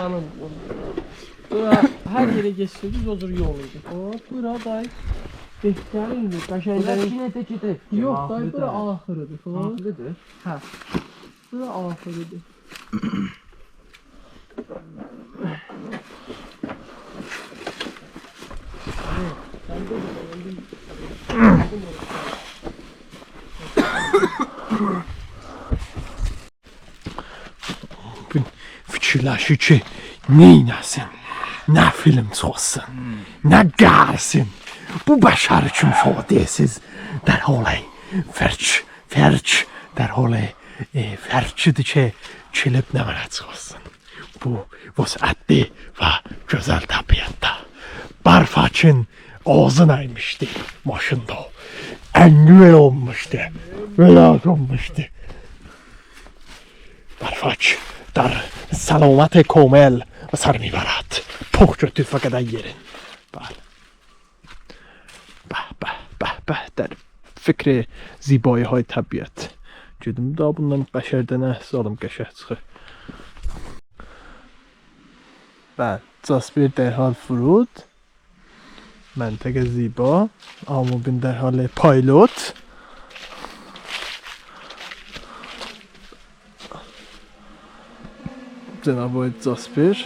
canım. Bura her yere geçseniz olur yoluydu. Hop bura day. Bekleyin mi? Kaşayların... Yok day bura ahırıdır. Ahırıdır? Ha. Bura ahırıdır. Fikirləşir ki, neynəsin, nə film çıxsın, nə gəlsin. Bu bəşər üçün fədiyəsiz dərhal fərç dərhal fərçidir ki, kilib nə mənə çıxsın. Bu vəsətli və gözəl təbiətdə. Barfakin ağzı nəymişdi maşında. Əngüvel olmuşdu, vəlat olmuşdu. Barfak در سلامت کامل و سر میبرد پخت تو فقط yerin. به در فکر زیبایی های طبیعت جدیم دا bundan bəşərdə nə zalım qəşəng çıxır. Bəli, Jasper dərhal فرود منطقه زیبا آموبین در حال پایلوت جناب Jasper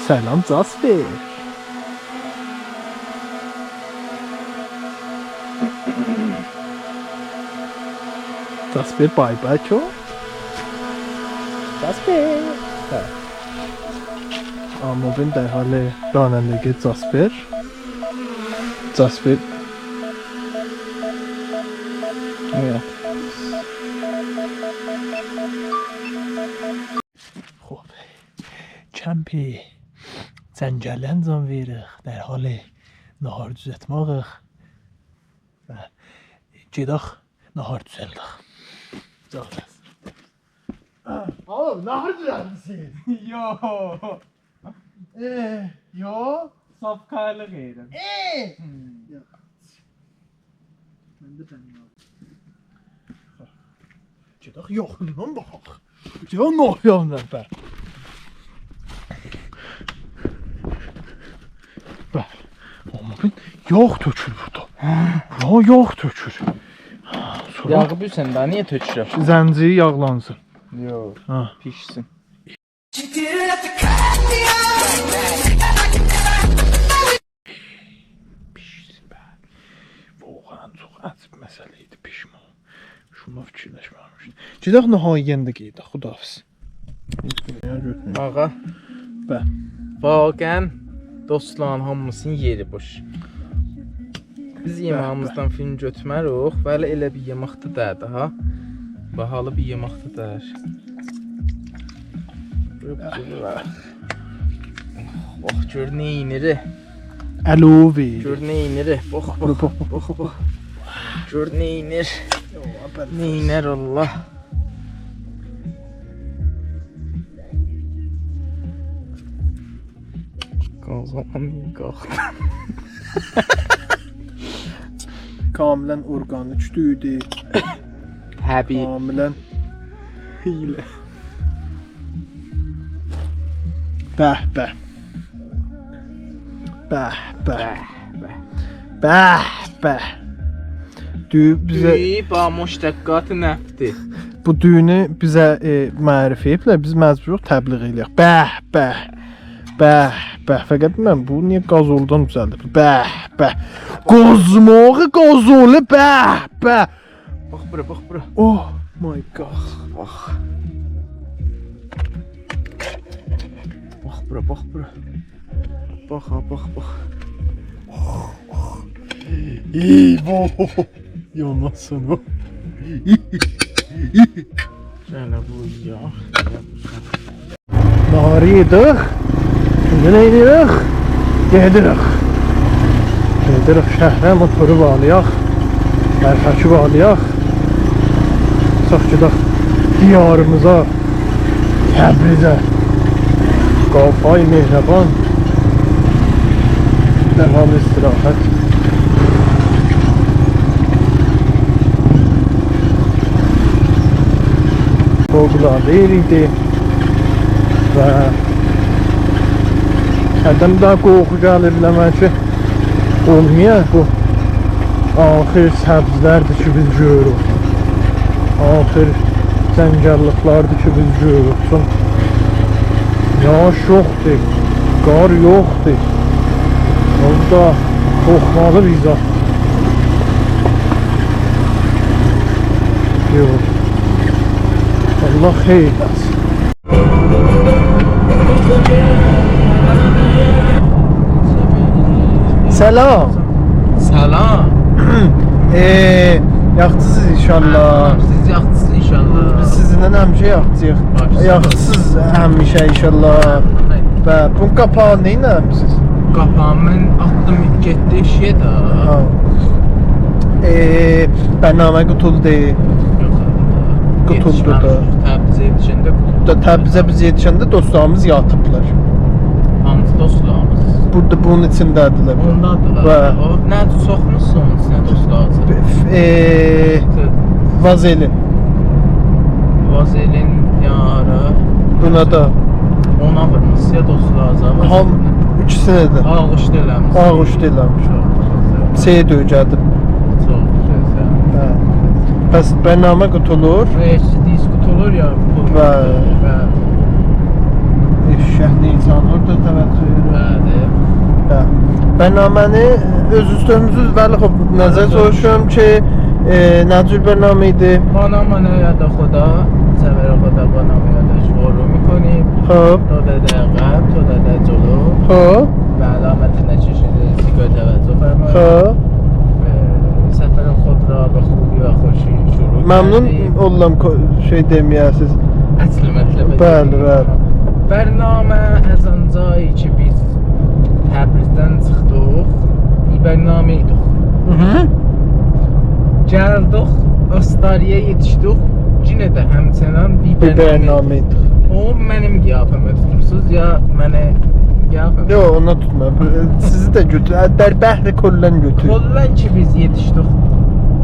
سلام Jasper Jasper bay bay ço Jasper آموبین در حال رانندگی Jasper میاد. خب کمپی زنجله انجام veririk در حال nahar düzəltmək və gedək nahar düzəldik. Canınız. Oğlum nahar düzəltsin. Yo. Yo. Safkarlıq edirəm. Mən də bənim aldım. Gedək yoxundan baxaq. Gedək noxyandan bər. Bəli. Amma ben yağ tökür burada. Ya yağ tökür. Sonra Yağı bilsən də niyə tökürəm? zənciri yağlansın. Yo, Ha. pişsin. Pişsin bəli. Voğan çox əsib məsələ idi pişman. Şuna fikirləşməmişdim. Gedək nəhayəndə gedək. Xudahafiz. Ağa, Bə. vaqən dostların hamısının yeri boş. Biz yemağımızdan film götürmərik, bəli elə bir yemaqda dədir ha. Bahalı bir yemaqda dər. Bax gör neyniri. Əlovi. Gör neyniri. Bax. Gör neynir. Neynər Allah. Qalxamam qalxdı. Kamilən orqanlı çüdüydü. Həbi. Kamilən hiylə. Bəh. Bizə Ba müştəqqatı nəfti. bu düyünü bizə mərif ediblər. Biz məcburuq təbliğ eləyək. Bəh. Fəqət mən bu niyə qazoldan düzəldi? Bəh. Qozmağı qazolu bəh. Bax bura. Oh my god. Bax bura. Bax. İbo. Yanasın o. Şöyle bu ya. Nahar yedik. Şimdi ne edirik? Gedirik şəhərə motoru bağlayaq. Bərfəki bağlayaq. Sağ gedək diyarımıza. Təbrizə. Qafay Mehraban. Dərhal istirahət. sorgulayır idi. Və hərdən daha qorxu gəlir eləmə ki, olmuyor bu axir səbzlərdir ki biz görürük. Axir cəngəlliklərdir ki biz görürük. Yağış yoxdur, qar yoxdur. Orada qorxmalı biza. Yox. Allah xeyir etsin. Selam. Salam. Yaxçısız inşallah. Siz yaxşısınız inşallah. Biz sizinlə həmişə yaxçıyıq. Yaxçısız həmişə inşallah. Və bunun qapağı nə etmisiniz? Qapağımı mən atdım, getdi işə də. Ha. Bərnamə qutuldu. Qutuldu da. Təbrizə yetişəndə qutuldu. Təbrizə biz yetişəndə dostlarımız yatıblar. Hansı dostlarımız? Burada bunun içindədirlər. Ondadılar. Və O nədir soxmusun içinə dostlarınızı? vazelin. Vazelin yarı. Buna da Ona vurmuşsa dostlarınıza. ham ikisine də Ağuşda eləmiş. ağuşda eləmiş. Sey döyəcədim. Çox gözəl. Hə. Pəs bərnamə qutulur. Diskut olur ya. Və- Şəhli insanlar da təvəccüh edir. Bəli. Hə. Bərnaməni öz üstümüzüz vəli xub nəzər soruşuram ki, nə cür bərnamə idi? خانم من یاد خدا سفر خدا با نام یادش مرور میکنیم Hop, تو داده عقب تو داده جلو hop, به علامت نچشیده سیگار توجه فرمایید hop. سفر خود را به خوبی و خوشی شروع Məmnun کردیم oldum şey deməyəsiz. اصل مطلب Bəli, bəli. برنامه از آنجایی که biz Təbrizdən çıxdıq bir برنامه idik gəldik Astariyə yetişdik yenə də həmçinin bir Bir برنامه bərnamə idi. o mənim qiyafəmə tutursuz ya mənə qiyafəm Yo, ona tutma. Sizi də götür. Dərbəhri kollən götür. Kollən ki biz yetişdik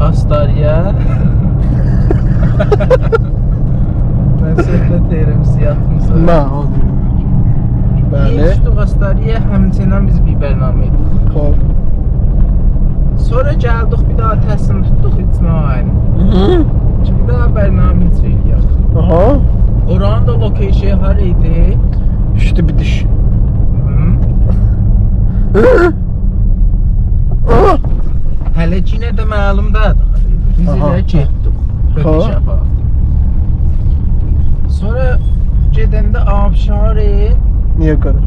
Astariyə mən söhbət deyirəm siyahımıza Nə, o Bəli. yetişdik Astariyə həmçinin biz bir برنامه idik Hop. sonra gəldik bir daha təslim tutduq İsmail ki bir daha برنامه çəkək Aha. oranın da location har idi İşte bir diş. hələ ki nə də məlumdadır biz Aha. elə getdik Ha. şəfa sonra gedəndə Abşarı Niyə qarı?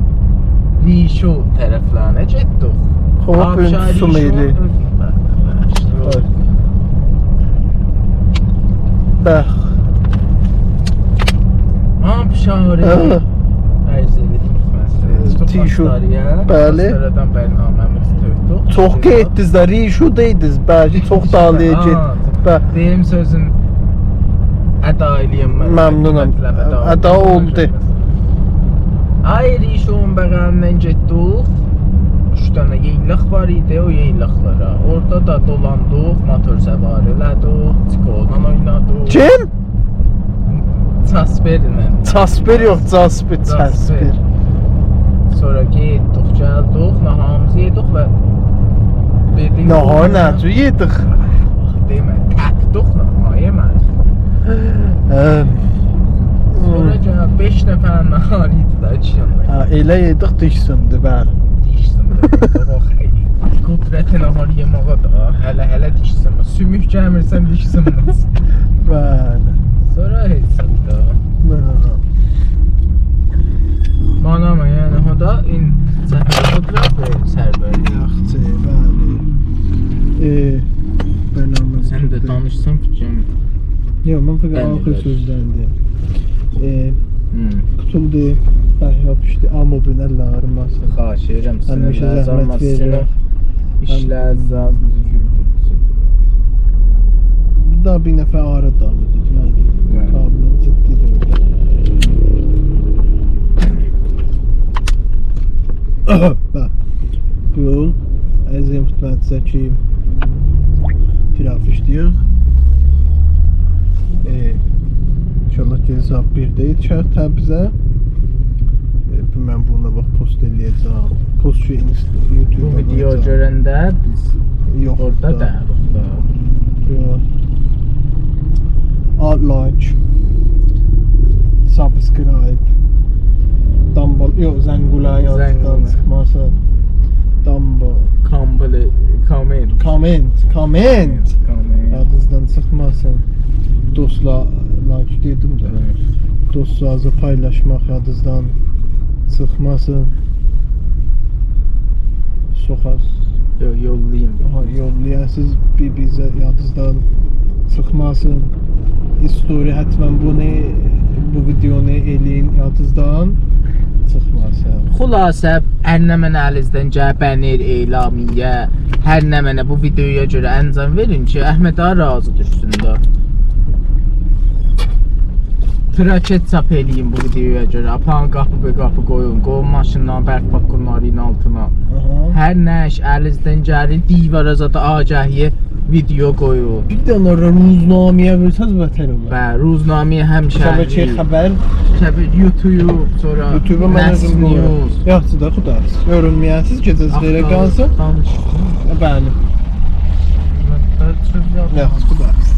Rişo tərəflərinə getdik Hop, su meyli. Bəx. Abşarı Aha. ərz edirik Tişu. Astariyə Bəli. Astaradan bərnaməmiz tökdük Çox getdiniz də, Rişudaydınız. Bəlkə çox dalıya get. Bəx. Deyim sözün əda eləyəm mən. Məmnunam. Əda oldu. Ay Rişo'nun bəğəlindən getdik. 3 dənə yeylaq var idi o yeylaqlara. Orada da dolandıq, motor səvari elədik, çikodan oynadıq. Kim? Çasperlə. Çasper yox, Casper, Çasper. Sonra getdik, gəldik, nahamızı yedik və verdik. Nahar necə yedik? Demə, təkdik nahar yemədik. Sonra gəl 5 nəfər nahar idi da içində. Ha, elə yedik dişsindi, bəli. Dişsin. Baba xeyli. Qudrətin nahar yeməyə da hələ dişsin. Sümük gəmirsən dişsin. Bəli. Sonra heç də. Manama yəni hoda in səfər qudrət və sərbər. Yaxşı, bəli. Bərnamə. Sən də danışsan fikrim. Yox, mən fəqət Bəli, axır bəli. sözlərindəyim. Qutuldu, bəhrab işdi, amma bu nə larması. Xahiş edirəm sizə. Həmişə zəhmət verirəm. İşlər zaz bizi güldürdü. Bir daha bir nəfər arı damı dedi, mən Bəli. qabılım ciddidir. Bax, bu yol əzim xidmətçisə ki firaf işləyək. İnşallah ki Saat 1-də yetişər Təbrizə. Mən buna bax post eləyəcəm. Post şu YouTube. Bu video görəndə biz yox orada da. Yox. Like, subscribe, dumbbell, yox Zəngulaya yazdan çıxmasın. Dumbbell, comment. Yadınızdan çıxmasın. Dostla like dedim də. Dostlarınızla paylaşmaq yadınızdan çıxmasın. Soxar. Yollayayım. Yollayasınız bizə yadınızdan çıxmasın. Story həttəmən bu videonu eləyin yadınızdan çıxmasın. Xülasə, hər nə mənə əlinizdən gəl, bənir, elamiyyə, hər nə mənə bu videoya görə əncam verin ki, Əhməd ağa razı düşsün də. Traket çap eləyin bu videoya görə, apan qapı qoyun, qoyun maşından bərk bakımların altına. Hər nə iş əlinizdən gəlir, divara zada agahiyyə video qoyun. Bir dənə ruznamiyə versəz vətən olar. Və ruznamiyə həmişə xəbər, YouTube, sonra YouTube-a mən özüm qoyuram. Yaxşı da xudahafız. Görünməyəsiz gecəniz xeyrə qalsın. Bəli. Yaxşı xudahafız.